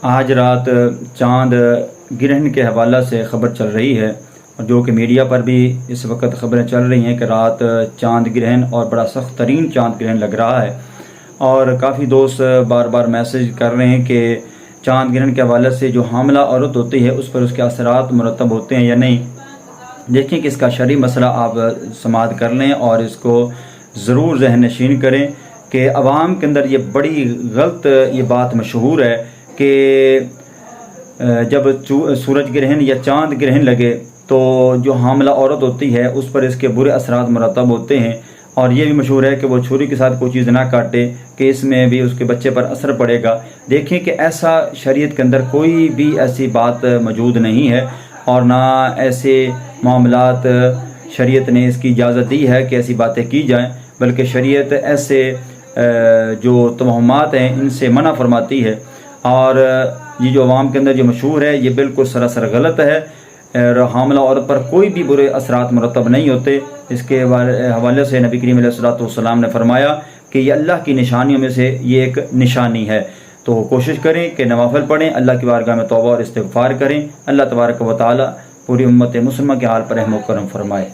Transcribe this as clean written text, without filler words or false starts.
آج رات چاند گرہن کے حوالہ سے خبر چل رہی ہے، اور جو کہ میڈیا پر بھی اس وقت خبریں چل رہی ہیں کہ رات چاند گرہن اور بڑا سخت ترین چاند گرہن لگ رہا ہے، اور کافی دوست بار بار میسج کر رہے ہیں کہ چاند گرہن کے حوالے سے جو حاملہ عورت ہوتی ہے اس پر اس کے اثرات مرتب ہوتے ہیں یا نہیں۔ دیکھیں کہ اس کا شرعی مسئلہ آپ سماعت کر لیں اور اس کو ضرور ذہن نشین کریں کہ عوام کے اندر یہ بڑی غلط یہ بات مشہور ہے کہ جب سورج گرہن یا چاند گرہن لگے تو جو حاملہ عورت ہوتی ہے اس پر اس کے برے اثرات مرتب ہوتے ہیں، اور یہ بھی مشہور ہے کہ وہ چھری کے ساتھ کوئی چیز نہ کاٹے کہ اس میں بھی اس کے بچے پر اثر پڑے گا۔ دیکھیں کہ ایسا شریعت کے اندر کوئی بھی ایسی بات موجود نہیں ہے، اور نہ ایسے معاملات شریعت نے اس کی اجازت دی ہے کہ ایسی باتیں کی جائیں، بلکہ شریعت ایسے جو توہمات ہیں ان سے منع فرماتی ہے، اور یہ جو عوام کے اندر جو مشہور ہے یہ بالکل سراسر غلط ہے، اور حاملہ عورت پر کوئی بھی برے اثرات مرتب نہیں ہوتے۔ اس کے حوالے سے نبی کریم علیہ السلام نے فرمایا کہ یہ اللہ کی نشانیوں میں سے یہ ایک نشانی ہے، تو کوشش کریں کہ نوافل پڑھیں، اللہ کی بارگاہ میں توبہ اور استغفار کریں۔ اللہ تبارک و تعالی پوری امت مسلمہ کے حال پر رحم و کرم فرمائے۔